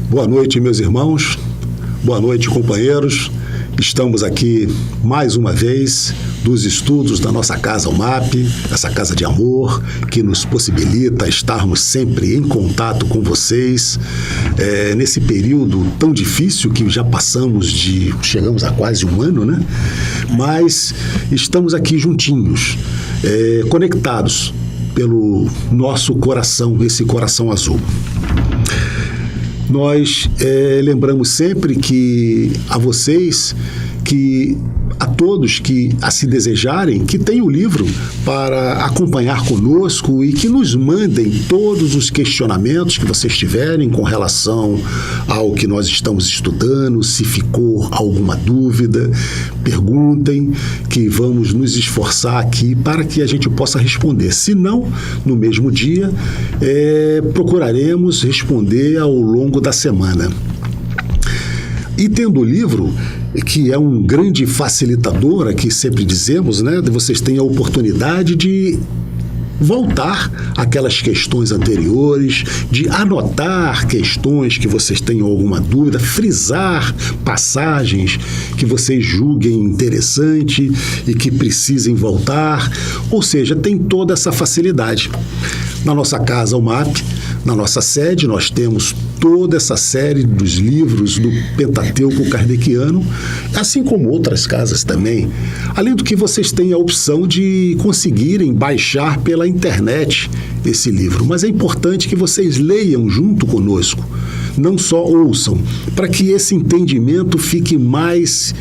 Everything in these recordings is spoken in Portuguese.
Boa noite, meus irmãos. Boa noite, companheiros. Estamos aqui mais uma vez dos estudos da nossa casa UMAP, essa casa de amor que nos possibilita estarmos sempre em contato com vocês nesse período tão difícil que já chegamos a quase um ano, né? Mas estamos aqui juntinhos, conectados pelo nosso coração, esse coração azul. Nós lembramos sempre que a vocês, a todos que se desejarem, que tem o livro para acompanhar conosco e que nos mandem todos os questionamentos que vocês tiverem com relação ao que nós estamos estudando, se ficou alguma dúvida, perguntem, que vamos nos esforçar aqui para que a gente possa responder. Se não, no mesmo dia, procuraremos responder ao longo da semana. E tendo o livro, que é um grande facilitador, aqui sempre dizemos, né? Vocês têm a oportunidade de voltar àquelas questões anteriores, de anotar questões que vocês tenham alguma dúvida, frisar passagens que vocês julguem interessante e que precisem voltar. Ou seja, tem toda essa facilidade. Na nossa casa UMAP, na nossa sede, nós temos toda essa série dos livros do Pentateuco Kardeciano, assim como outras casas também. Além do que vocês têm a opção de conseguirem baixar pela internet esse livro. Mas é importante que vocês leiam junto conosco, não só ouçam, para que esse entendimento fique mais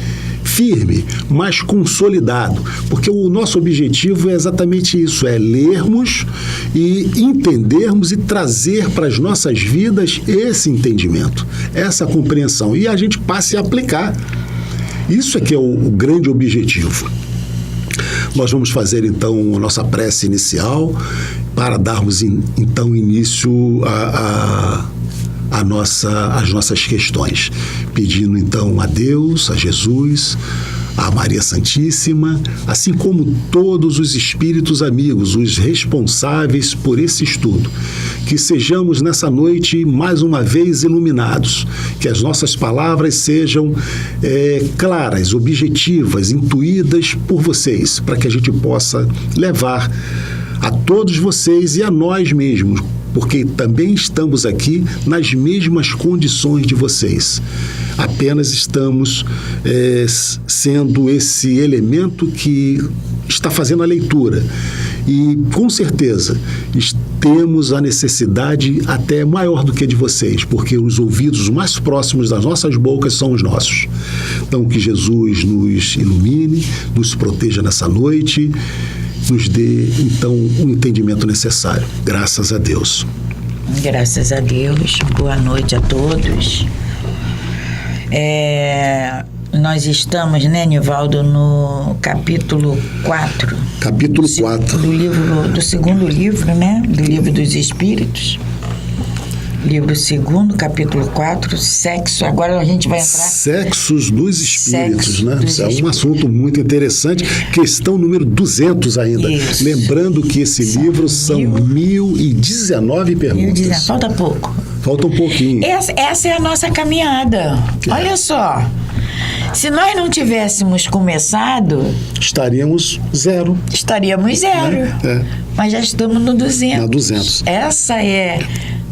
firme, mais consolidado, porque o nosso objetivo é exatamente isso, é lermos e entendermos e trazer para as nossas vidas esse entendimento, essa compreensão, e a gente passe a aplicar. Isso é que é o grande objetivo. Nós vamos fazer então a nossa prece inicial para darmos então início às nossas questões, pedindo então a Deus, a Jesus, a Maria Santíssima, assim como todos os espíritos amigos, os responsáveis por esse estudo, que sejamos nessa noite mais uma vez iluminados, que as nossas palavras sejam claras, objetivas, intuídas por vocês, para que a gente possa levar a todos vocês e a nós mesmos, porque também estamos aqui nas mesmas condições de vocês. Apenas estamos sendo esse elemento que está fazendo a leitura. E, com certeza, temos a necessidade até maior do que a de vocês, porque os ouvidos mais próximos das nossas bocas são os nossos. Então, que Jesus nos ilumine, nos proteja nessa noite, nos dê, então, o entendimento necessário. Graças a Deus. Graças a Deus. Boa noite a todos. Nós estamos, né, Nivaldo, no capítulo 4. Capítulo 4. Do segundo livro, né? Do Livro dos Espíritos. Livro 2, capítulo 4, sexo. Agora a gente vai entrar... Sexos dos espíritos, né? Isso é um assunto muito interessante. Questão número 200 ainda. Isso. Lembrando que esse livro são 1019 perguntas. Falta pouco. Falta um pouquinho. Essa é a nossa caminhada. Olha só. Se nós não tivéssemos começado... Estaríamos zero. Mas já estamos no 200. Na 200. Essa é...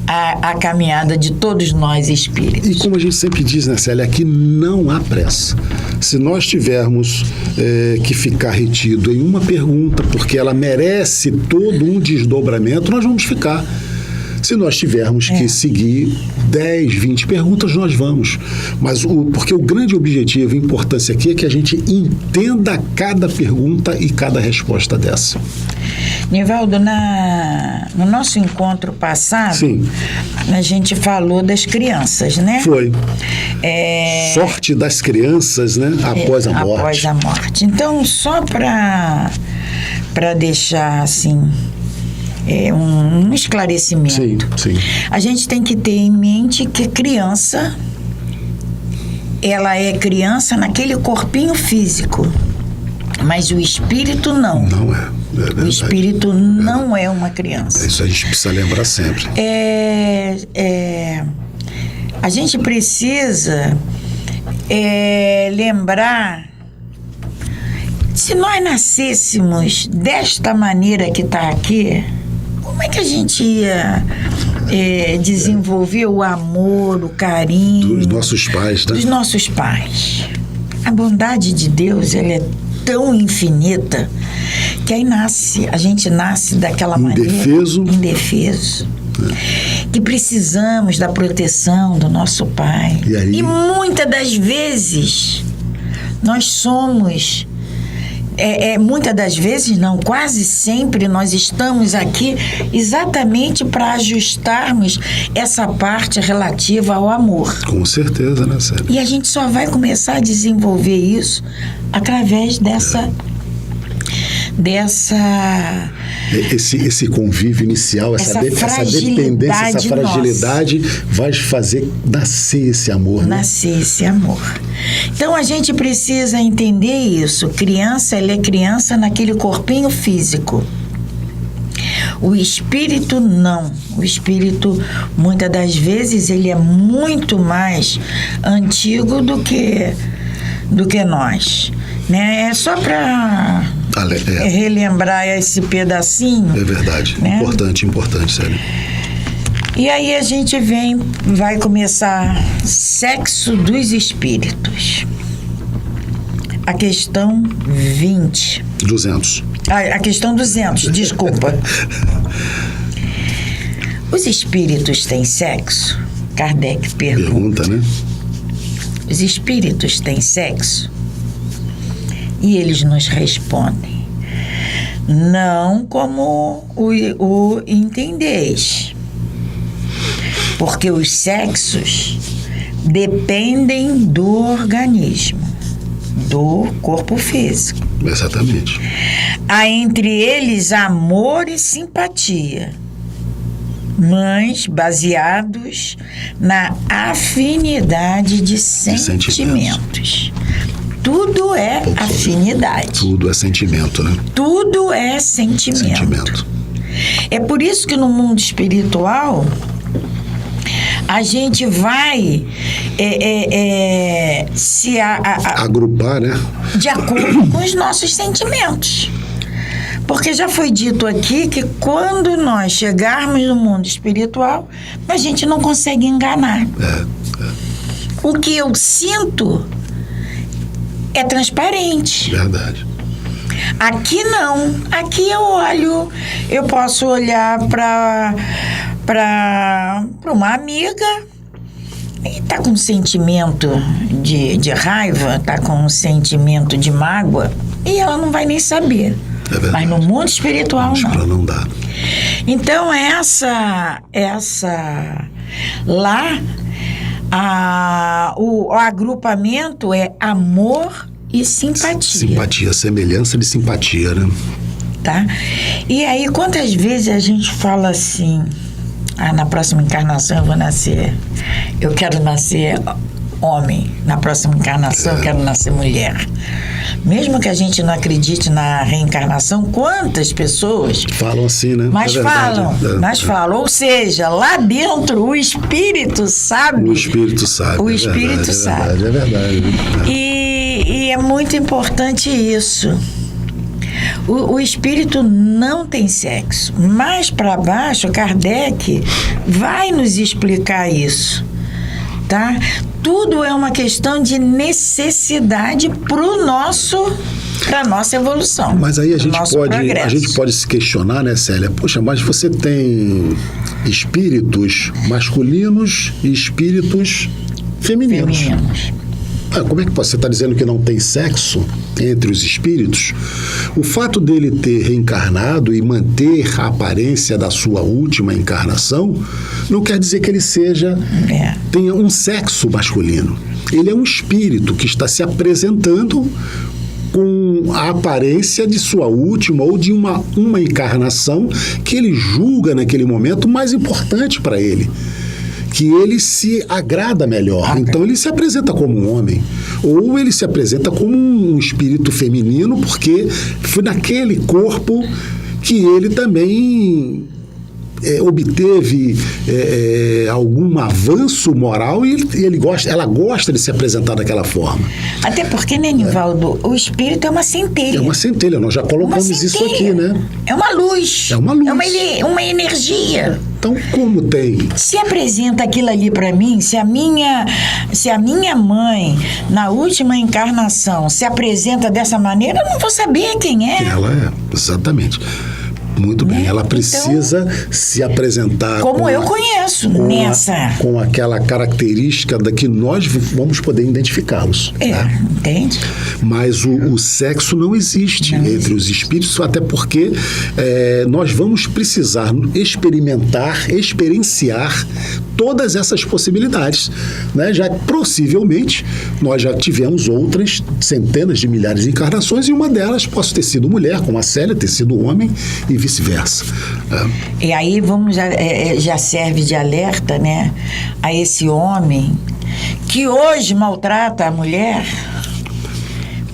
A caminhada de todos nós espíritos. E como a gente sempre diz, né, Célia, aqui não há pressa. Se nós tivermos que ficar retido em uma pergunta, porque ela merece todo um desdobramento, nós vamos ficar. Se nós tivermos que seguir 10, 20 perguntas, nós vamos. Mas porque o grande objetivo e importância aqui é que a gente entenda cada pergunta e cada resposta dessa. Nivaldo, no nosso encontro passado, sim, a gente falou das crianças, né? Foi. Sorte das crianças, né? Após a morte. Após a morte. Então, só para deixar, assim, um esclarecimento. Sim, sim. A gente tem que ter em mente que criança, ela é criança naquele corpinho físico, mas o espírito não. Não é. O espírito não é uma criança. Isso a gente precisa lembrar sempre. A gente precisa lembrar, se nós nascêssemos desta maneira que está aqui, como é que a gente ia desenvolver o amor, o carinho Dos nossos pais, né? dos nossos pais? A bondade de Deus, ela é tão infinita que aí a gente nasce daquela maneira indefeso. Que precisamos da proteção do nosso pai. E muitas das vezes nós somos, muitas das vezes não, quase sempre nós estamos aqui exatamente para ajustarmos essa parte relativa ao amor. Com certeza, né, Célia? E a gente só vai começar a desenvolver isso através esse convívio inicial, essa dependência, essa fragilidade vai fazer nascer esse amor, né? Nascer esse amor. Então a gente precisa entender isso. Criança, ela é criança naquele corpinho físico. O espírito não. O espírito, muitas das vezes, ele é muito mais antigo do que nós, né? É só para relembrar esse pedacinho. É verdade, né? Importante, Célia. E aí a gente vai começar sexo dos espíritos. A questão 20. 200. A questão 200, desculpa. Os espíritos têm sexo? Kardec pergunta, né? Os espíritos têm sexo? E eles nos respondem: não como o entendeis, porque os sexos dependem do organismo, do corpo físico. Exatamente. Há entre eles amor e simpatia, mas baseados na afinidade de sentimentos. Tudo é afinidade. Tudo é sentimento, né? Tudo é sentimento. É por isso que no mundo espiritual a gente vai se agrupar, né? De acordo com os nossos sentimentos. Porque já foi dito aqui que quando nós chegarmos no mundo espiritual, a gente não consegue enganar. O que eu sinto é transparente. Verdade. Aqui não. Aqui eu posso olhar para uma amiga e tá com um sentimento de raiva, tá com um sentimento de mágoa, e ela não vai nem saber. Mas no mundo espiritual não dá. Então lá o agrupamento é amor e simpatia. Simpatia, semelhança de simpatia, né? Tá? E aí, quantas vezes a gente fala assim: na próxima encarnação eu quero nascer homem, na próxima encarnação eu quero nascer mulher. Mesmo que a gente não acredite na reencarnação, quantas pessoas falam assim, né? Mas falam. Ou seja, lá dentro o espírito sabe. O espírito sabe. O espírito sabe. É verdade. E é muito importante isso. O espírito não tem sexo. Mais para baixo, Kardec vai nos explicar isso, tá? Tudo é uma questão de necessidade para nossa evolução. Mas aí a gente pode se questionar, né, Célia? Poxa, mas você tem espíritos masculinos e espíritos femininos. Como é que você está dizendo que não tem sexo entre os espíritos? O fato dele ter reencarnado e manter a aparência da sua última encarnação não quer dizer que ele tenha um sexo masculino. Ele é um espírito que está se apresentando com a aparência de sua última ou de uma encarnação que ele julga naquele momento mais importante para ele, que ele se agrada melhor. Então ele se apresenta como um homem, ou ele se apresenta como um espírito feminino, porque foi naquele corpo que ele também obteve algum avanço moral e ela gosta de se apresentar daquela forma. Até porque, né, Nivaldo, o espírito é uma centelha. É uma centelha, nós já colocamos isso aqui, né? É uma luz. É uma luz. É uma energia. Então, como tem? Se apresenta aquilo ali para mim, se a minha mãe, na última encarnação, se apresenta dessa maneira, eu não vou saber quem é. Ela é, exatamente. Muito bem, ela precisa se apresentar como eu conheço, com aquela característica da que nós vamos poder identificá-los. Entende? Mas o sexo não existe entre os espíritos, até porque nós vamos precisar experienciar todas essas possibilidades, né? Já possivelmente nós já tivemos outras centenas de milhares de encarnações e uma delas possa ter sido mulher, como a Célia, ter sido homem e vice-versa. E aí já serve de alerta, né, a esse homem que hoje maltrata a mulher,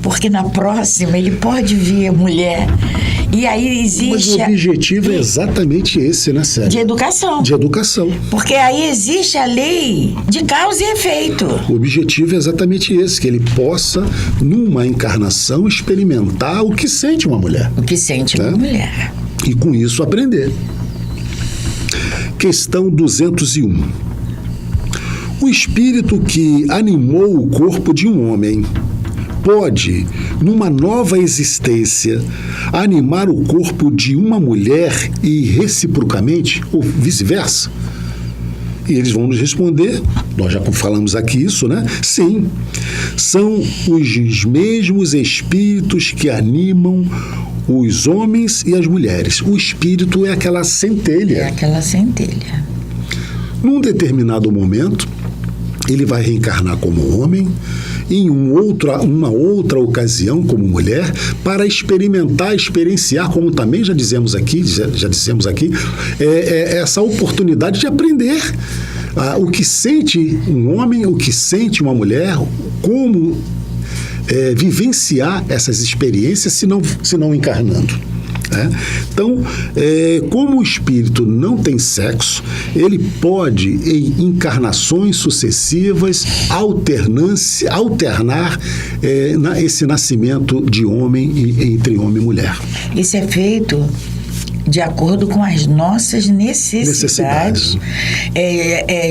porque na próxima ele pode vir a mulher. E aí existe... Mas o objetivo é exatamente esse, né, Célia? De educação. De educação. Porque aí existe a lei de causa e efeito. O objetivo é exatamente esse, que ele possa, numa encarnação, experimentar o que sente uma mulher. O que sente uma mulher. E com isso aprender. Questão 201. O espírito que animou o corpo de um homem pode, numa nova existência, animar o corpo de uma mulher e reciprocamente, ou vice-versa? E eles vão nos responder, nós já falamos aqui isso, né? Sim, são os mesmos espíritos que animam os homens e as mulheres. O espírito é aquela centelha. É aquela centelha. Num determinado momento, ele vai reencarnar como homem, em uma outra ocasião como mulher, para experienciar, como também já dissemos aqui, essa oportunidade de aprender o que sente um homem, o que sente uma mulher, como vivenciar essas experiências se não encarnando. Então, como o espírito não tem sexo, ele pode, em encarnações sucessivas, alternar esse nascimento de homem entre homem e mulher. Isso é feito de acordo com as nossas necessidades.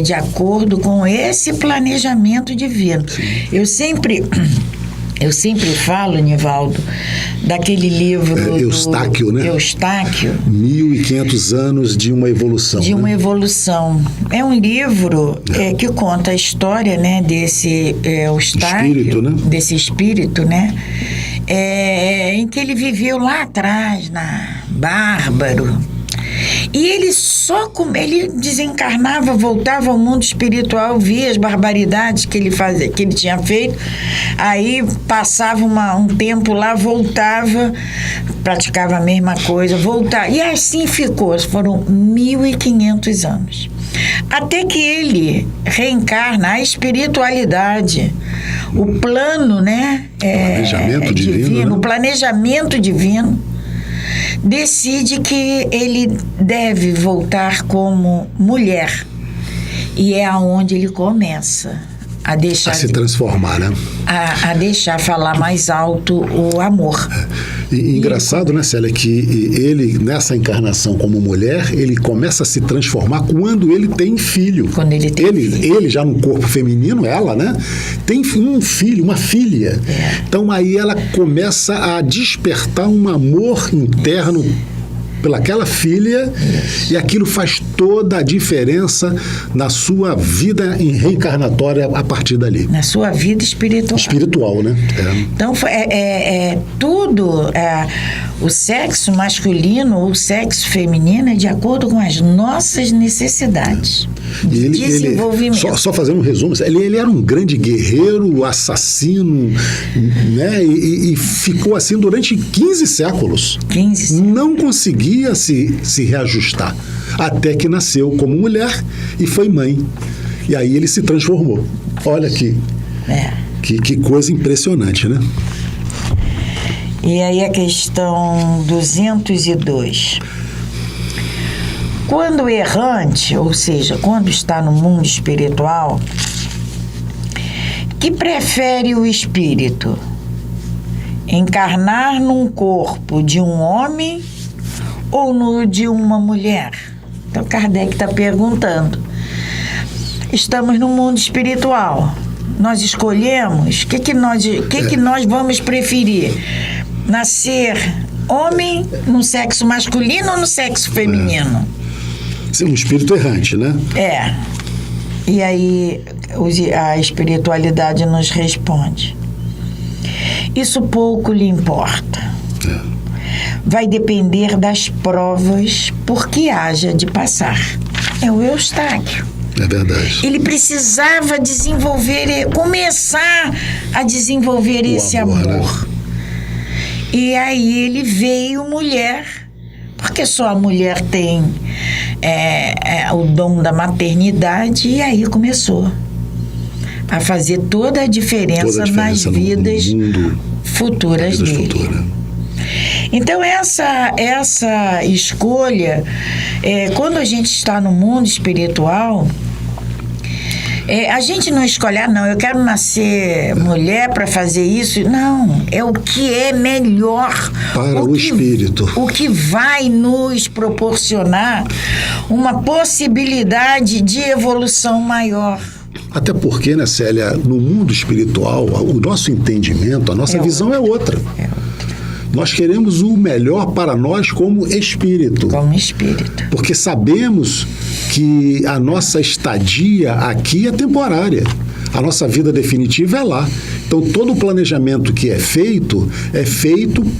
De acordo com esse planejamento divino. Eu sempre falo, Nivaldo, daquele livro Eustáquio, né? Eustáquio. 1500 anos de uma evolução. De uma evolução. É um livro que conta a história, né, desse Eustáquio, espírito, né? Desse espírito, né? Em que ele viveu lá atrás, bárbaro. E ele ele desencarnava, voltava ao mundo espiritual, via as barbaridades que ele tinha feito, aí passava um tempo lá, voltava, praticava a mesma coisa, voltava, e assim ficou. Foram 1500 anos. Até que ele reencarna a espiritualidade, o plano, né? Planejamento divino, né? O planejamento divino decide que ele deve voltar como mulher. E é aonde ele começa a deixar... A se transformar, né? A deixar falar mais alto o amor. E engraçado, né, Célia, que ele, nessa encarnação como mulher, ele começa a se transformar quando ele tem filho. Quando ele tem filho. Ele já no corpo feminino, ela, né, tem um filho, uma filha. Então aí ela começa a despertar um amor interno pelaquela filha, e aquilo faz toda a diferença na sua vida reencarnatória a partir dali. Na sua vida espiritual. Espiritual, né? Então, tudo, o sexo masculino ou o sexo feminino é de acordo com as nossas necessidades. De desenvolvimento. Só fazendo um resumo, ele era um grande guerreiro, assassino, né? E ficou assim durante 15 séculos. 15 séculos. Não conseguia se reajustar, até que nasceu como mulher e foi mãe. E aí ele se transformou. Olha que coisa impressionante, né? E aí a questão 202. Quando errante, ou seja, quando está no mundo espiritual, que prefere o espírito? Encarnar num corpo de um homem ou no de uma mulher? Então Kardec está perguntando. Estamos no mundo espiritual. Nós escolhemos o que nós vamos preferir? Nascer homem no sexo masculino ou no sexo feminino? Um espírito errante, né? É. E aí a espiritualidade nos responde. Isso pouco lhe importa. Vai depender das provas por que haja de passar. É o Eustáquio. É verdade. Ele precisava começar a desenvolver esse amor. Né? E aí ele veio mulher, porque só a mulher tem o dom da maternidade, e aí começou a fazer toda a diferença nas vidas futuras dele. Então essa escolha, quando a gente está no mundo espiritual, a gente não escolhe, não, eu quero nascer mulher para fazer isso. Não, é o que é melhor para o espírito. O que vai nos proporcionar uma possibilidade de evolução maior. Até porque, né, Célia, no mundo espiritual, o nosso entendimento, a nossa visão é outra. Nós queremos o melhor para nós como espírito. Como espírito. Porque sabemos que a nossa estadia aqui é temporária. A nossa vida definitiva é lá. Então, todo o planejamento que é feito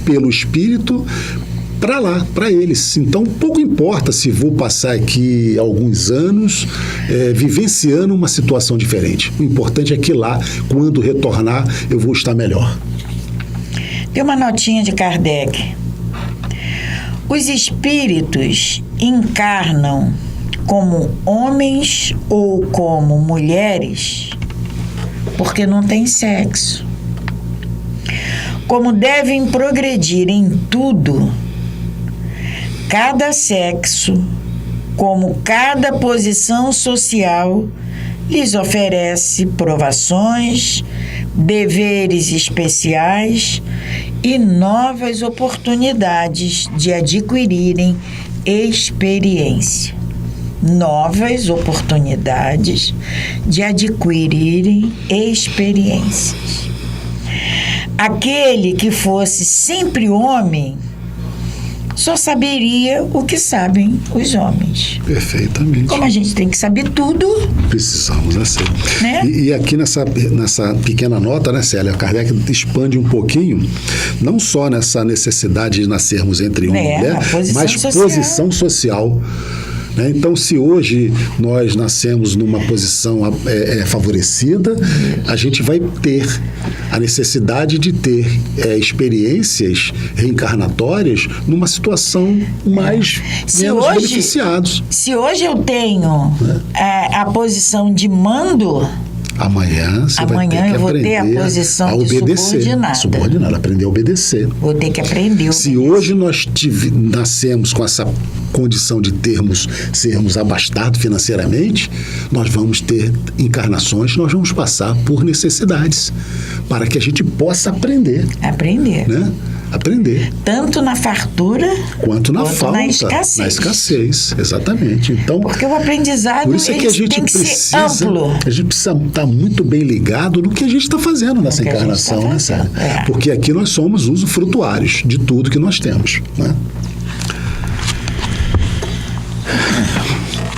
pelo espírito para lá, para eles. Então, pouco importa se vou passar aqui alguns anos vivenciando uma situação diferente. O importante é que lá, quando retornar, eu vou estar melhor. Tem uma notinha de Kardec. Os espíritos encarnam como homens ou como mulheres porque não tem sexo. Como devem progredir em tudo, cada sexo, como cada posição social, lhes oferece provações, deveres especiais e novas oportunidades de adquirirem experiência. Novas oportunidades de adquirirem experiências. Aquele que fosse sempre homem só saberia o que sabem os homens. Perfeitamente. Como a gente tem que saber tudo... Precisamos, né, Célia? Né? E aqui nessa pequena nota, né, Célia, Kardec expande um pouquinho, não só nessa necessidade de nascermos entre homem e mulher, mas posição social. Então, se hoje nós nascemos numa posição favorecida, a gente vai ter a necessidade de ter experiências reencarnatórias numa situação menos beneficiados. Se hoje eu tenho a posição de mando... Amanhã você vai ter que aprender a posição a obedecer. Subordinada, aprender a obedecer. Vou ter que aprender a obedecer. Se hoje nós nascemos com essa condição de sermos abastados financeiramente, nós vamos ter encarnações, nós vamos passar por necessidades para que a gente possa aprender. Né? Aprender. Tanto na fartura quanto na falta, na escassez. Na escassez, exatamente. Então, porque o aprendizado por isso é que a gente tem que ser amplo. A gente precisa estar muito bem ligado no que a gente está fazendo nessa encarnação, né, Célia? Porque aqui nós somos usufrutuários de tudo que nós temos, né?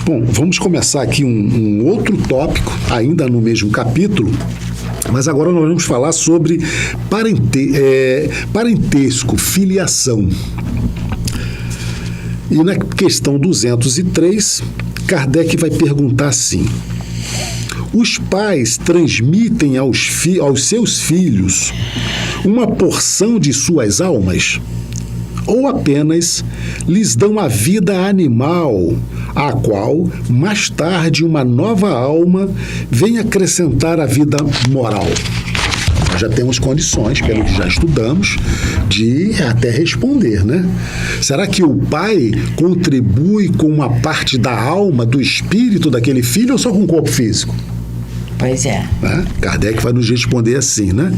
Bom, vamos começar aqui um outro tópico, ainda no mesmo capítulo, mas agora nós vamos falar sobre parentesco, filiação. E na questão 203, Kardec vai perguntar assim: os pais transmitem aos seus filhos uma porção de suas almas? Ou apenas lhes dão a vida animal, a qual, mais tarde, uma nova alma vem acrescentar a vida moral? Nós já temos condições, pelo que já estudamos, de até responder, né? Será que o pai contribui com uma parte da alma, do espírito daquele filho ou só com o corpo físico? Pois é. Kardec vai nos responder assim, né?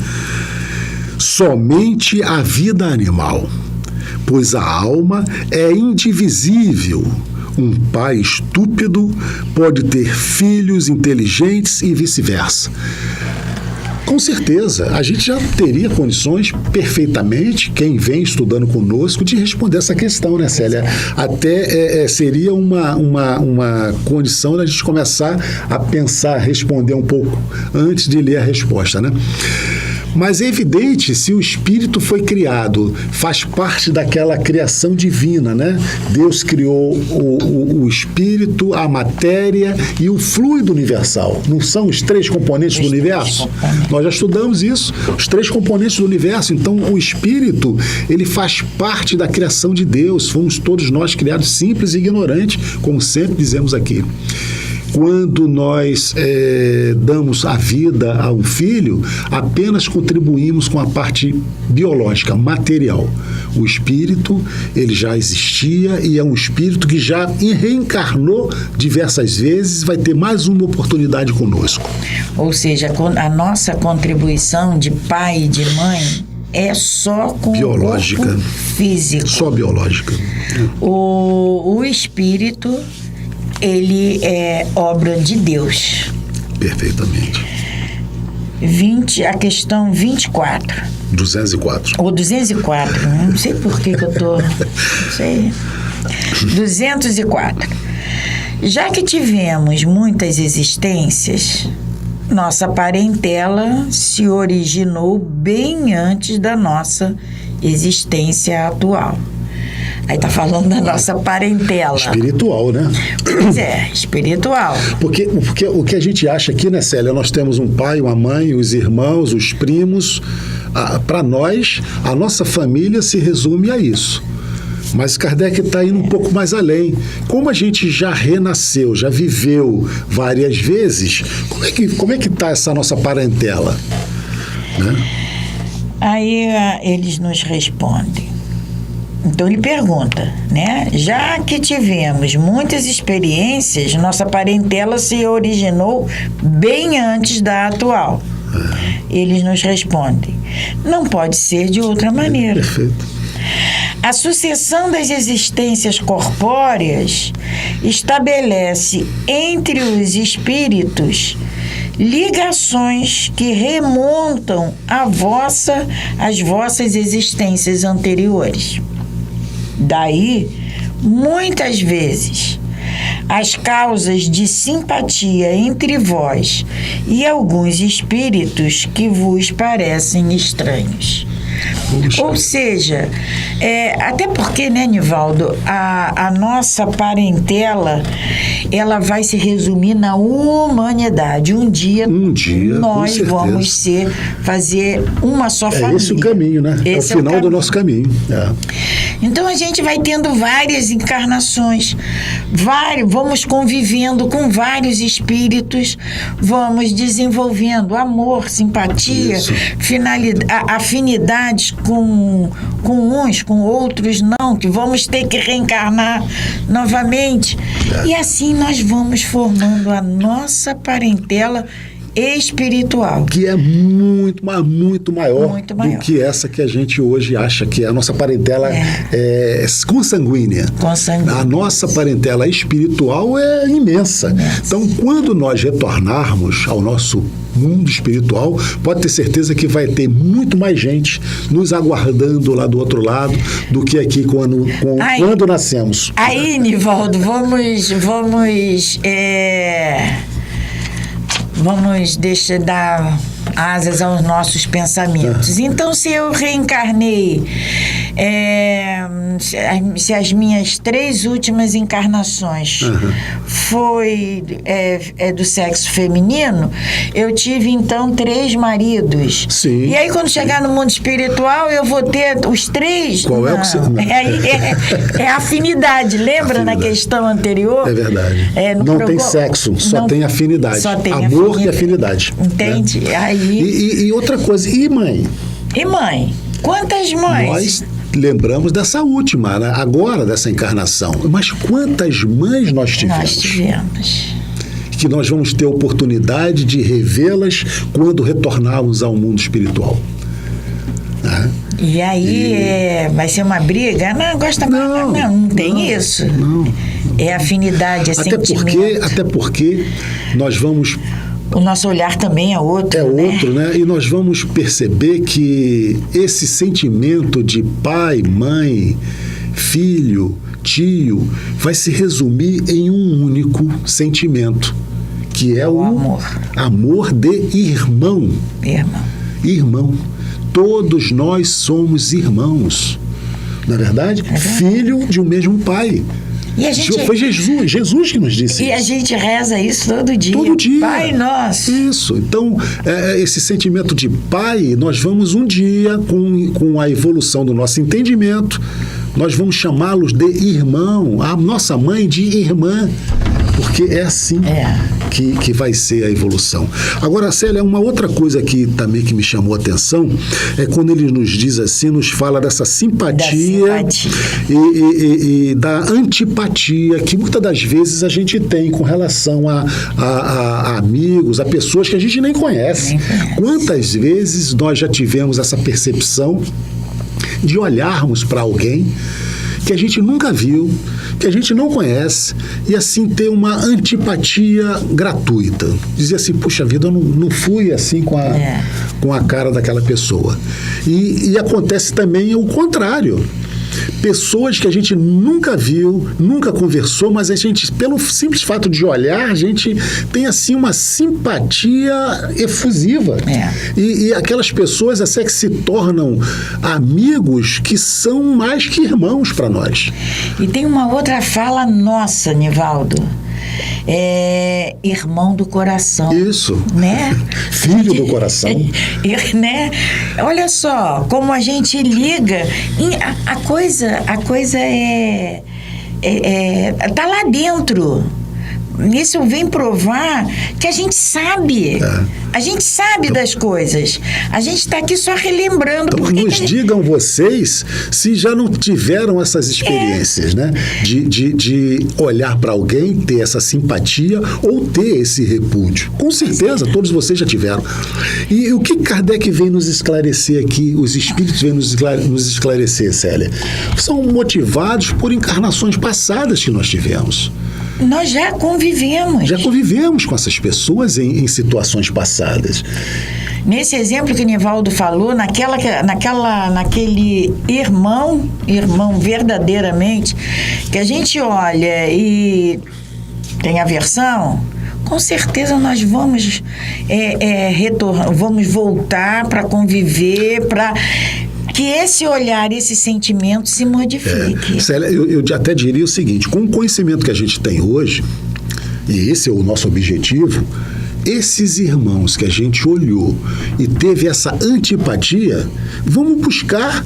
Somente a vida animal, pois a alma é indivisível. Um pai estúpido pode ter filhos inteligentes e vice-versa. Com certeza, a gente já teria condições perfeitamente, quem vem estudando conosco, de responder essa questão, né, Célia? Até seria uma condição da gente começar a pensar, responder um pouco antes de ler a resposta, né? Mas é evidente, se o espírito foi criado, faz parte daquela criação divina, né? Deus criou o espírito, a matéria e o fluido universal. Não são os três componentes do universo? Nós já estudamos isso, os três componentes do universo. Então, o espírito, ele faz parte da criação de Deus. Fomos todos nós criados simples e ignorantes, como sempre dizemos aqui. Quando nós damos a vida a um filho, apenas contribuímos com a parte biológica, material. O espírito, ele já existia e é um espírito que já reencarnou diversas vezes, vai ter mais uma oportunidade conosco. Ou seja, a nossa contribuição de pai e de mãe é só com biológica, o corpo físico. Só biológica. O espírito, ele é obra de Deus. Perfeitamente. A questão 24. 204. Ou 204, não sei por que eu tô... Não sei. 204. Já que tivemos muitas existências, nossa parentela se originou bem antes da nossa existência atual. Aí tá falando da nossa parentela. Espiritual, né? Pois é, espiritual. Porque o que a gente acha aqui, né, Célia? Nós temos um pai, uma mãe, os irmãos, os primos. Para nós, a nossa família se resume a isso. Mas Kardec está indo um pouco mais além. Como a gente já renasceu, já viveu várias vezes, como é que está essa nossa parentela? Né? Aí eles nos respondem. Então ele pergunta, né? Já que tivemos muitas experiências, nossa parentela se originou bem antes da atual. Eles nos respondem, não pode ser de outra maneira. Perfeito. A sucessão das existências corpóreas estabelece entre os espíritos ligações que remontam às vossas existências anteriores. Daí, muitas vezes, as causas de simpatia entre vós e alguns espíritos que vos parecem estranhos. Ou seja, até porque, né, Nivaldo, a nossa parentela, ela vai se resumir na humanidade. Um dia nós vamos fazer uma só família. É esse o caminho, né? Esse é o final do nosso caminho. Então a gente vai tendo várias encarnações, vamos convivendo com vários espíritos, vamos desenvolvendo amor, simpatia, afinidades com uns, com outros não, que vamos ter que reencarnar novamente. E assim nós vamos formando a nossa parentela espiritual. Que é muito maior do que essa que a gente hoje acha que a nossa parentela é consanguínea. A nossa parentela espiritual é imensa. Então, quando nós retornarmos ao nosso mundo espiritual, pode ter certeza que vai ter muito mais gente nos aguardando lá do outro lado do que aqui quando nascemos. Aí, Nivaldo, vamos deixar dar asas aos nossos pensamentos. Então, se eu reencarnei se as minhas 3 últimas encarnações foi do sexo feminino, eu tive então 3 maridos. Sim. E aí quando chegar no mundo espiritual, eu vou ter os 3? Qual é o que você... É afinidade. Lembra na questão anterior? É verdade. Não tem sexo, só tem afinidade. Só tem amor e afinidade. Entende? Né? Aí... E outra coisa, e mãe? E mãe? Quantas mães? Nós lembramos dessa última, né? Agora dessa encarnação. Mas quantas mães nós tivemos? Nós tivemos. Que nós vamos ter oportunidade de revê-las quando retornarmos ao mundo espiritual. Né? E aí vai ser uma briga? Não, gosta mais. Não tem isso. Não. É afinidade, é sentimento. Até porque nós vamos... O nosso olhar também é outro. É outro, né? E nós vamos perceber que esse sentimento de pai, mãe, filho, tio, vai se resumir em um único sentimento, que é o amor. Amor de irmão. Irmão. Todos nós somos irmãos. Na verdade, filho de um mesmo pai. E a gente... Foi Jesus que nos disse isso. E a gente reza isso todo dia. Todo dia. Pai nosso. Isso. Então, esse sentimento de pai, nós vamos um dia, com a evolução do nosso entendimento, nós vamos chamá-los de irmão, a nossa mãe de irmã, porque é assim que vai ser a evolução. Agora, Célia, uma outra coisa que também que me chamou a atenção é quando ele nos diz assim, nos fala dessa simpatia. E da antipatia que muitas das vezes a gente tem com relação a amigos, a pessoas que a gente nem conhece. Quantas vezes nós já tivemos essa percepção de olharmos para alguém que a gente nunca viu, que a gente não conhece, e assim ter uma antipatia gratuita. Dizer assim, puxa vida, eu não fui assim com a cara daquela pessoa. E acontece também o contrário. Pessoas que a gente nunca viu, nunca conversou, mas a gente, pelo simples fato de olhar, a gente tem assim uma simpatia efusiva. E aquelas pessoas até que se tornam amigos que são mais que irmãos para nós. E tem uma outra fala nossa, Nivaldo. Irmão do coração. Isso. Né? Filho do coração. Né? Olha só, como a gente liga. A coisa tá lá dentro. Isso vem provar que a gente sabe. A gente sabe das coisas. A gente está aqui só relembrando. Então, nos digam vocês se já não tiveram essas experiências, né? De olhar para alguém, ter essa simpatia ou ter esse repúdio. Com certeza, todos vocês já tiveram. E o que Kardec vem nos esclarecer aqui, os espíritos vêm nos esclarecer, Célia? São motivados por encarnações passadas que nós tivemos. Nós já convivemos. Já convivemos com essas pessoas em situações passadas. Nesse exemplo que o Nivaldo falou, naquele irmão verdadeiramente, que a gente olha e tem aversão, com certeza nós vamos vamos voltar para conviver, para que esse olhar, esse sentimento se modifique. Célia, eu até diria o seguinte, com o conhecimento que a gente tem hoje, e esse é o nosso objetivo, esses irmãos que a gente olhou e teve essa antipatia, vamos buscar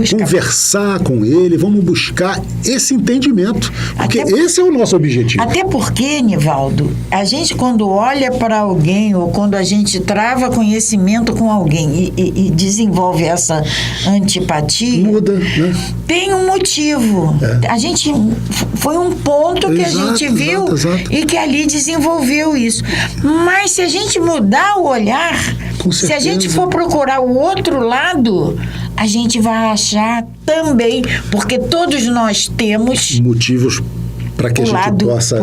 conversar com ele, vamos buscar esse entendimento, porque esse é o nosso objetivo. Até porque, Nivaldo, a gente quando olha para alguém ou quando a gente trava conhecimento com alguém e desenvolve essa antipatia, muda, né? Tem um motivo. A gente foi um ponto que a gente viu e que ali desenvolveu isso. Mas se a gente mudar o olhar, se a gente for procurar o outro lado, a gente vai achar também, porque todos nós temos motivos para que a gente possa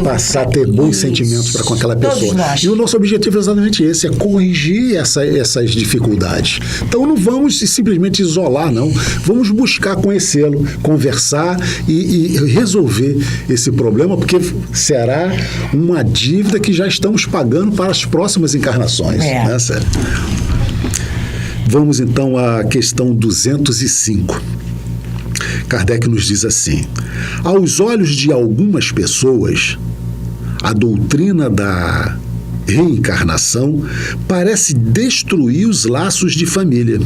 passar a ter bons sentimentos para com aquela pessoa. E o nosso objetivo é exatamente esse, é corrigir essas dificuldades. Então não vamos simplesmente isolar, não. Vamos buscar conhecê-lo, conversar e resolver esse problema, porque será uma dívida que já estamos pagando para as próximas encarnações. Né, Célia? Vamos então à questão 205. Kardec nos diz assim: aos olhos de algumas pessoas, a doutrina da reencarnação parece destruir os laços de família,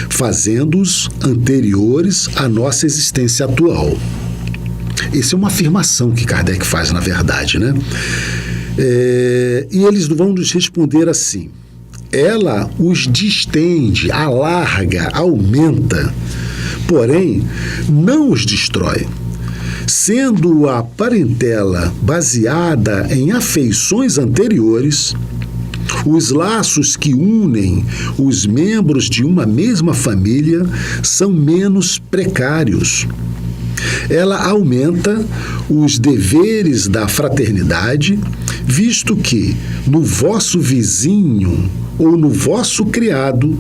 fazendo-os anteriores à nossa existência atual. Essa é uma afirmação que Kardec faz, na verdade, né? E eles vão nos responder assim: ela os distende, alarga, aumenta, porém não os destrói. Sendo a parentela baseada em afeições anteriores, os laços que unem os membros de uma mesma família são menos precários. Ela aumenta os deveres da fraternidade, visto que no vosso vizinho ou no vosso criado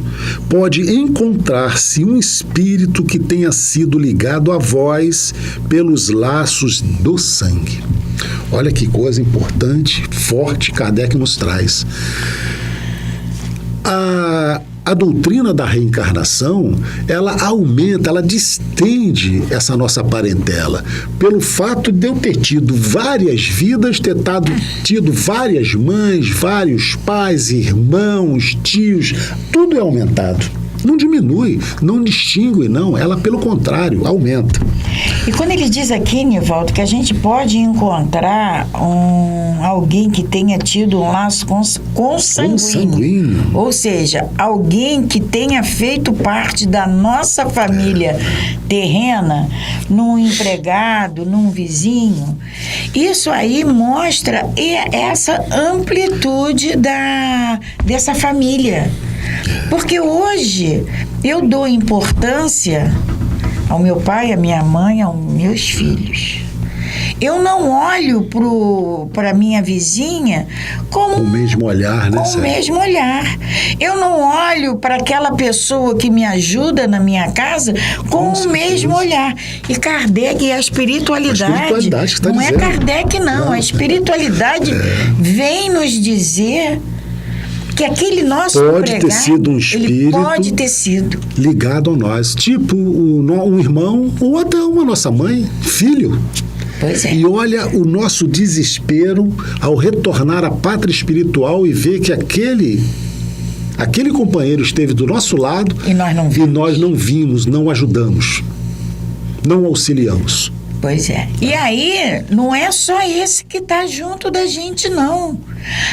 pode encontrar-se um espírito que tenha sido ligado a vós pelos laços do sangue. Olha que coisa importante, forte, Kardec nos traz. A doutrina da reencarnação, ela aumenta, ela distende essa nossa parentela. Pelo fato de eu ter tido várias vidas, ter tido várias mães, vários pais, irmãos, tios, tudo é aumentado. Não diminui, não distingue, não. Ela, pelo contrário, aumenta. E quando ele diz aqui, Nivaldo, que a gente pode encontrar alguém que tenha tido um laço consanguíneo, ou seja, alguém que tenha feito parte da nossa família terrena, num empregado, num vizinho, isso aí mostra essa amplitude dessa família. Porque hoje eu dou importância ao meu pai, à minha mãe, aos meus filhos. Eu não olho para a minha vizinha com o mesmo olhar, né? Com o mesmo olhar. Eu não olho para aquela pessoa que me ajuda na minha casa com o mesmo olhar. E Kardec e a espiritualidade que tá não dizendo. É Kardec, não. A espiritualidade vem nos dizer que aquele nosso pode ter sido um espírito, ele pode ter sido ligado a nós, tipo um irmão ou até uma nossa mãe, filho. Pois é. E olha o nosso desespero ao retornar à pátria espiritual e ver que aquele companheiro esteve do nosso lado e nós não vimos, não ajudamos, não auxiliamos. Pois é. E aí, não é só esse que está junto da gente, não.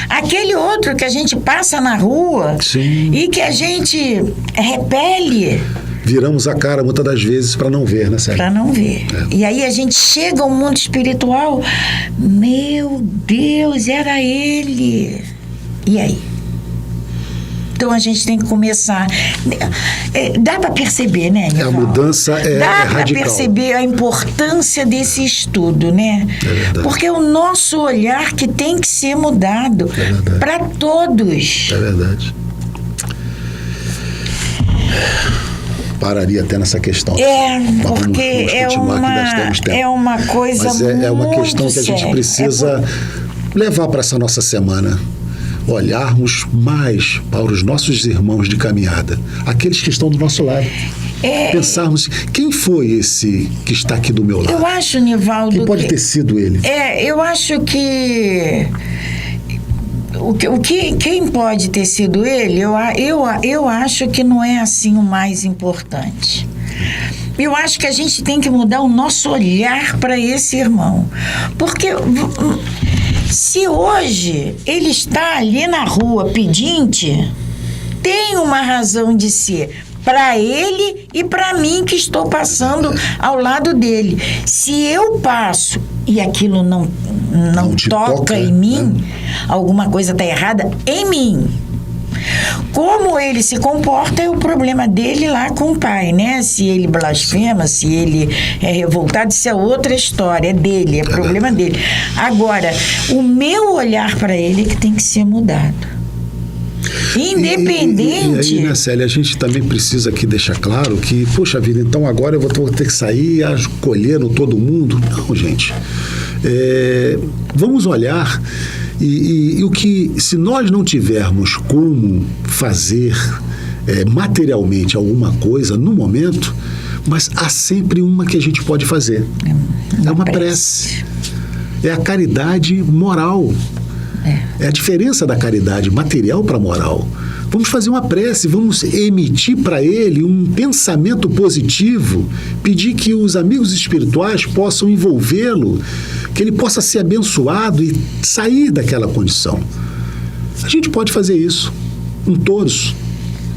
Aquele outro que a gente passa na rua Sim. E que a gente repele. Viramos a cara muitas das vezes para não ver, né, Célia? Para não ver. E aí a gente chega ao mundo espiritual, meu Deus, era ele. E aí? Então a gente tem que começar. Dá para perceber, né, Nivaldo? A mudança é Dá radical. Dá para perceber a importância desse estudo, né? Porque é o nosso olhar que tem que ser mudado para todos. É verdade. Pararia até nessa questão. Porque é uma coisa Mas é uma questão que a gente precisa levar para essa nossa semana. Olharmos mais para os nossos irmãos de caminhada, aqueles que estão do nosso lado. Pensarmos, quem foi esse que está aqui do meu lado? Eu acho, Nivaldo... Quem pode ter sido ele? Eu acho que... Quem pode ter sido ele, eu acho que não é assim o mais importante. Eu acho que a gente tem que mudar o nosso olhar para esse irmão. Porque... se hoje ele está ali na rua pedinte, tem uma razão de ser para ele e para mim que estou passando ao lado dele. Se eu passo e aquilo não toca em mim, alguma coisa está errada em mim. Como ele se comporta é o problema dele lá com o pai, né? Se ele blasfema, se ele é revoltado, isso é outra história, é dele, é problema dele. Agora, o meu olhar para ele é que tem que ser mudado. Independente... E aí, né, Célia, a gente também precisa aqui deixar claro que, poxa vida, então agora eu vou ter que sair acolhendo todo mundo. Não, gente. Vamos olhar... E o que, se nós não tivermos como fazer materialmente alguma coisa no momento, Mas há sempre uma que a gente pode fazer. É uma prece. É a caridade moral. É a diferença da caridade material para moral. Vamos fazer uma prece, vamos emitir para ele um pensamento positivo, pedir que os amigos espirituais possam envolvê-lo, que ele possa ser abençoado e sair daquela condição. A gente pode fazer isso com todos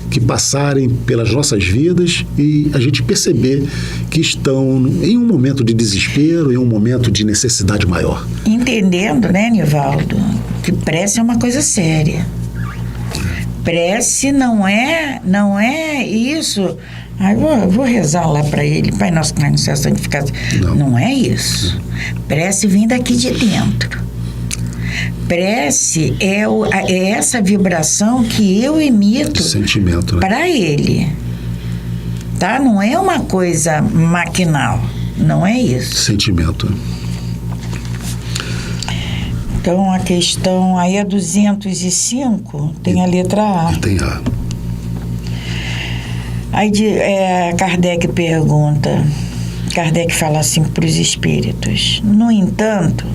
que passarem pelas nossas vidas e a gente perceber que estão em um momento de desespero, em um momento de necessidade maior. Entendendo, né, Nivaldo, que prece é uma coisa séria. Prece não é isso. Vou rezar lá para ele, Pai Nosso que está no céu, santificado. Não é isso. Prece vem daqui de dentro. Prece é essa vibração que eu emito sentimento, né? Para ele. Tá? Não é uma coisa maquinal. Não é isso. Sentimento. Então, a questão aí é 205, tem a letra A. Tem A. Aí Kardec pergunta, Kardec fala assim para os espíritos: no entanto,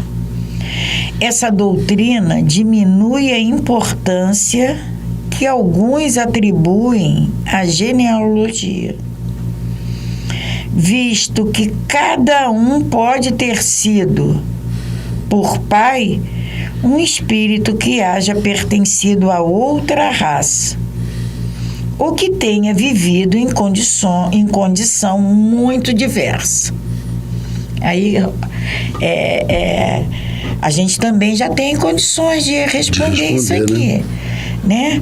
essa doutrina diminui a importância que alguns atribuem à genealogia, visto que cada um pode ter sido, por pai, um espírito que haja pertencido a outra raça, ou que tenha vivido em condição muito diversa. Aí a gente também já tem condições de responder isso aqui, né?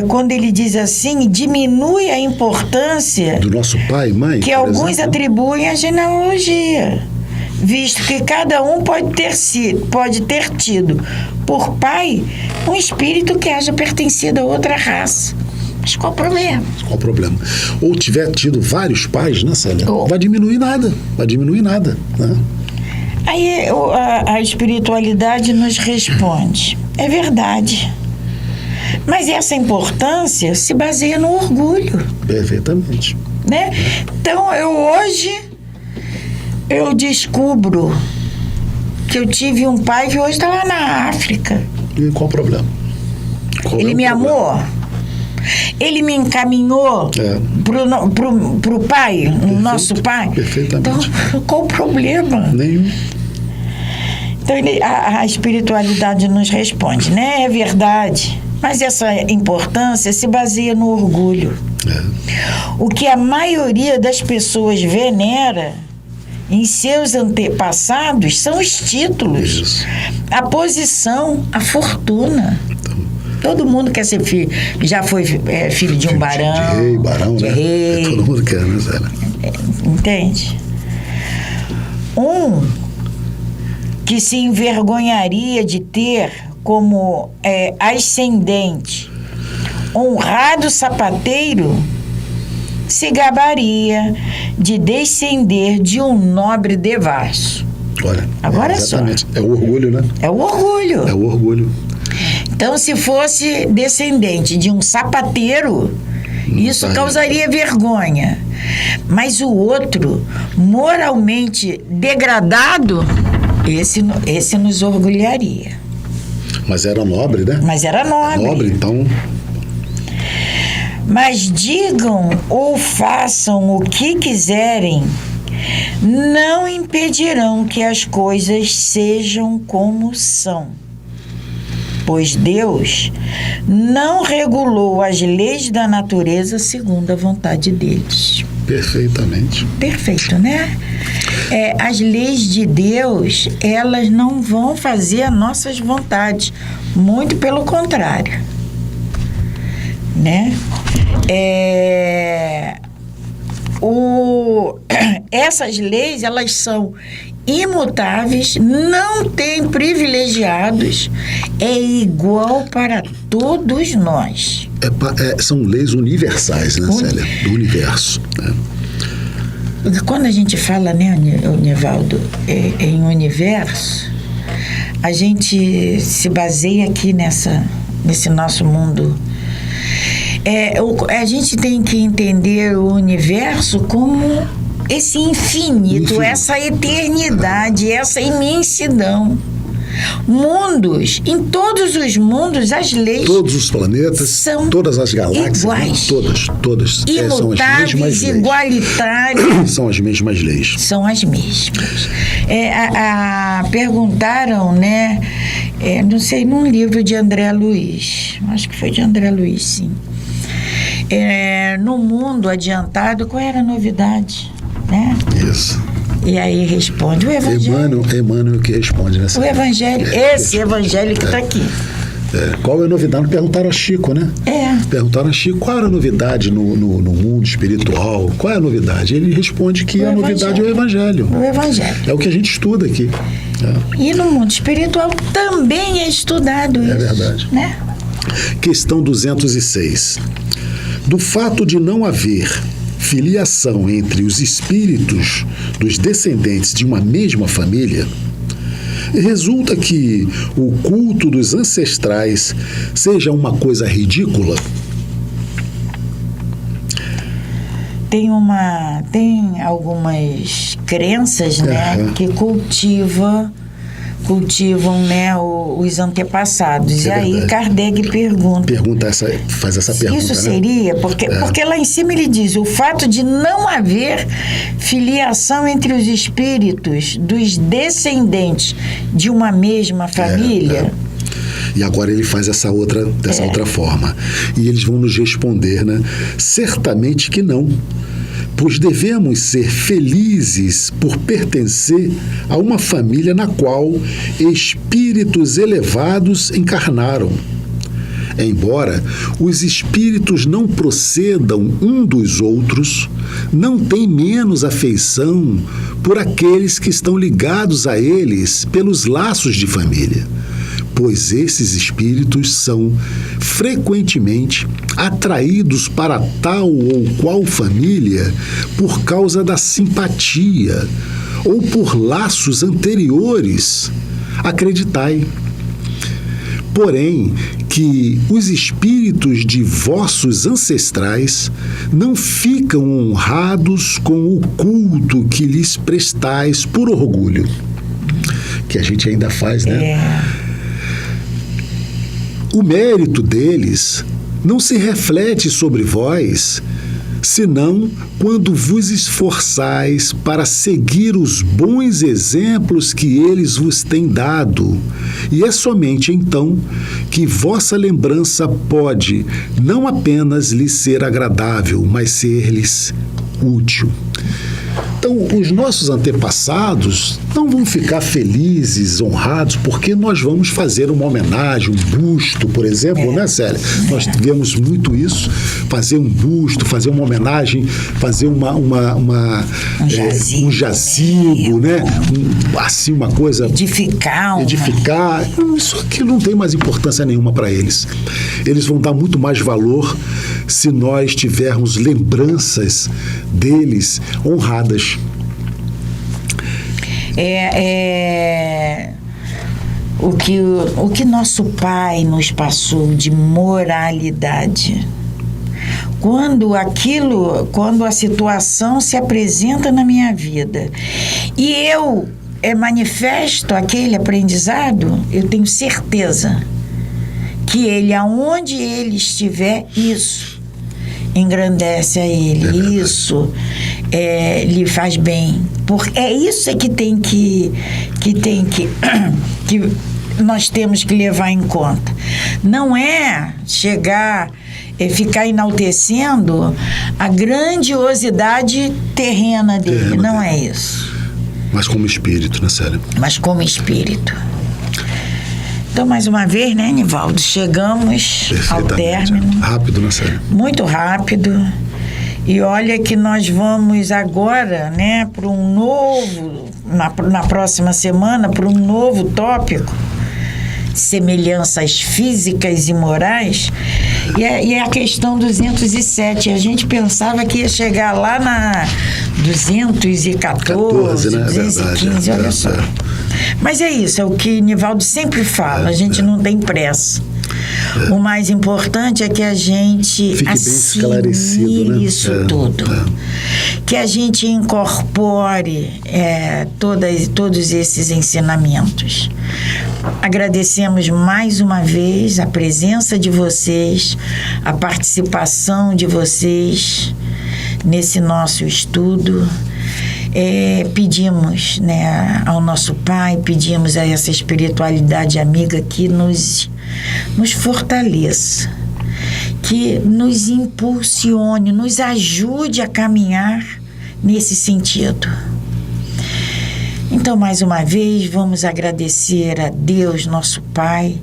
Quando ele diz assim, diminui a importância do nosso pai e mãe, que alguns atribuem à genealogia, visto que cada um pode ter tido por pai um espírito que haja pertencido a outra raça. Mas qual o problema? Qual o problema? Ou tiver tido vários pais, né, Célia? Vai diminuir nada, né? Aí a espiritualidade nos responde: é verdade. Mas essa importância se baseia no orgulho. Perfeitamente. Né? Então, hoje eu descubro que eu tive um pai que hoje está lá na África. E qual o problema? Ele me amou? Ele me encaminhou pro pai, no nosso pai? Perfeitamente. Então, qual o problema? Nenhum. Então, a espiritualidade nos responde, né? É verdade. Mas essa importância se baseia no orgulho. O que a maioria das pessoas venera em seus antepassados são os títulos, a posição, a fortuna. Todo mundo quer ser filho. Já foi filho de um barão. De rei, barão, de né? Rei. Todo mundo quer, né, Zélia? Entende? Um que se envergonharia de ter como ascendente honrado sapateiro se gabaria de descender de um nobre devasso. Olha, agora exatamente. É o orgulho, né? É o orgulho. É o orgulho. Então, se fosse descendente de um sapateiro, isso causaria vergonha. Mas o outro, moralmente degradado, esse nos orgulharia. Mas era nobre, né? Mas era nobre. Nobre, então. Mas digam ou façam o que quiserem, não impedirão que as coisas sejam como são. Pois Deus não regulou as leis da natureza segundo a vontade deles. Perfeitamente. Perfeito, né? As leis de Deus, elas não vão fazer as nossas vontades. Muito pelo contrário. Né? Essas leis, elas são imutáveis, não tem privilegiados, é igual para todos nós. São leis universais, né, Célia? Do universo. Né? Quando a gente fala, né, Nivaldo, em universo, a gente se baseia aqui nesse nosso mundo A gente tem que entender o universo como esse infinito, essa eternidade, essa imensidão. Mundos, em todos os mundos, as leis... Todos os planetas, são todas as galáxias, iguais. Todas. Imutáveis, são as igualitárias. São as mesmas leis. São as mesmas. Perguntaram, né? Não sei, num livro de André Luiz. Acho que foi de André Luiz, sim. No mundo adiantado, qual era a novidade? Né? Isso. E aí responde o Evangelho. Emmanuel que responde nessa. O Evangelho, esse Evangelho que está aqui. Qual é a novidade? Perguntaram a Chico, né? Perguntaram a Chico qual era a novidade no mundo espiritual. Qual é a novidade? Ele responde que a novidade é o Evangelho. O Evangelho. É o que a gente estuda aqui. E no mundo espiritual também é estudado isso. É verdade. Né? Questão 206. Do fato de não haver filiação entre os espíritos dos descendentes de uma mesma família, resulta que o culto dos ancestrais seja uma coisa ridícula? Tem algumas crenças, né, que cultivam, né, os antepassados. E aí Kardec faz essa pergunta. Isso né? seria, porque lá em cima ele diz, o fato de não haver filiação entre os espíritos dos descendentes de uma mesma família. E agora ele faz dessa outra forma. E eles vão nos responder, né? Certamente que não. Pois devemos ser felizes por pertencer a uma família na qual espíritos elevados encarnaram. Embora os espíritos não procedam um dos outros, não tem menos afeição por aqueles que estão ligados a eles pelos laços de família, pois esses espíritos são frequentemente atraídos para tal ou qual família por causa da simpatia ou por laços anteriores. Acreditai, porém, que os espíritos de vossos ancestrais não ficam honrados com o culto que lhes prestais por orgulho, que a gente ainda faz, né? O mérito deles não se reflete sobre vós, senão quando vos esforçais para seguir os bons exemplos que eles vos têm dado. E é somente então que vossa lembrança pode não apenas lhes ser agradável, mas ser-lhes útil. Então, os nossos antepassados não vão ficar felizes, honrados, porque nós vamos fazer uma homenagem, um busto, por exemplo, né, Célia? Nós tivemos muito isso, fazer um busto, fazer uma homenagem, fazer um jazigo, né? Assim, uma coisa... Edificar. Isso aqui não tem mais importância nenhuma para eles. Eles vão dar muito mais valor se nós tivermos lembranças deles honradas. O que nosso pai nos passou de moralidade. Quando a situação se apresenta na minha vida e eu manifesto aquele aprendizado, eu tenho certeza que ele, aonde ele estiver, isso engrandece a ele, isso lhe faz bem. Porque é isso que nós temos que levar em conta. Não é ficar enaltecendo a grandiosidade terrena dele, não é isso. Mas como espírito, né, Célia? Mas como espírito. Então, mais uma vez, né, Nivaldo? Chegamos ao término. Rápido, né, Célia? Muito rápido. E olha que nós vamos agora, né, para um novo, na próxima semana, para um novo tópico, semelhanças físicas e morais, e é a questão 207. A gente pensava que ia chegar lá na 214, né? 215, olha só. Mas é isso, é o que Nivaldo sempre fala, a gente não tem pressa. O mais importante é que a gente fique bem esclarecido, né? Isso tudo. Que a gente incorpore todos esses ensinamentos. Agradecemos mais uma vez a presença de vocês, a participação de vocês nesse nosso estudo. Pedimos, né, ao nosso Pai, pedimos a essa espiritualidade amiga que nos fortaleça, que nos impulsione, nos ajude a caminhar nesse sentido. Então, mais uma vez, vamos agradecer a Deus, nosso Pai,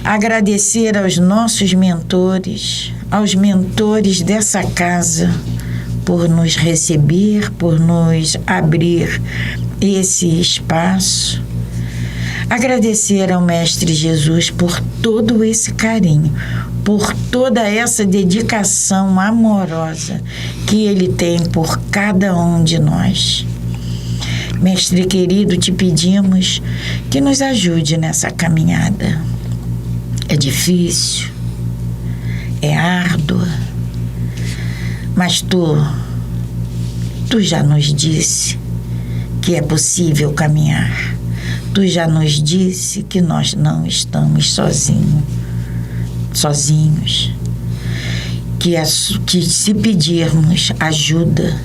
agradecer aos nossos mentores, aos mentores dessa casa, por nos receber, por nos abrir esse espaço. Agradecer ao Mestre Jesus por todo esse carinho, por toda essa dedicação amorosa que Ele tem por cada um de nós. Mestre querido, te pedimos que nos ajude nessa caminhada. É difícil, é árdua, mas tu já nos disse que é possível caminhar. Tu já nos disse que nós não estamos sozinhos. Que se pedirmos ajuda,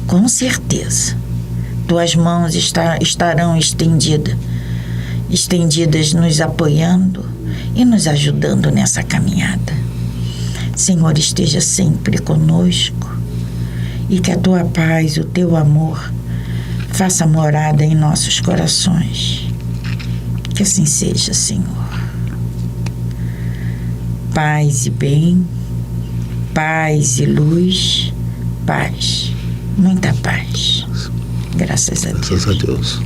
com certeza, tuas mãos estarão estendidas nos apoiando e nos ajudando nessa caminhada. Senhor, esteja sempre conosco e que a tua paz, o teu amor, faça morada em nossos corações. Que assim seja, Senhor. Paz e bem, paz e luz, paz, muita paz. Graças a Deus. Graças a Deus.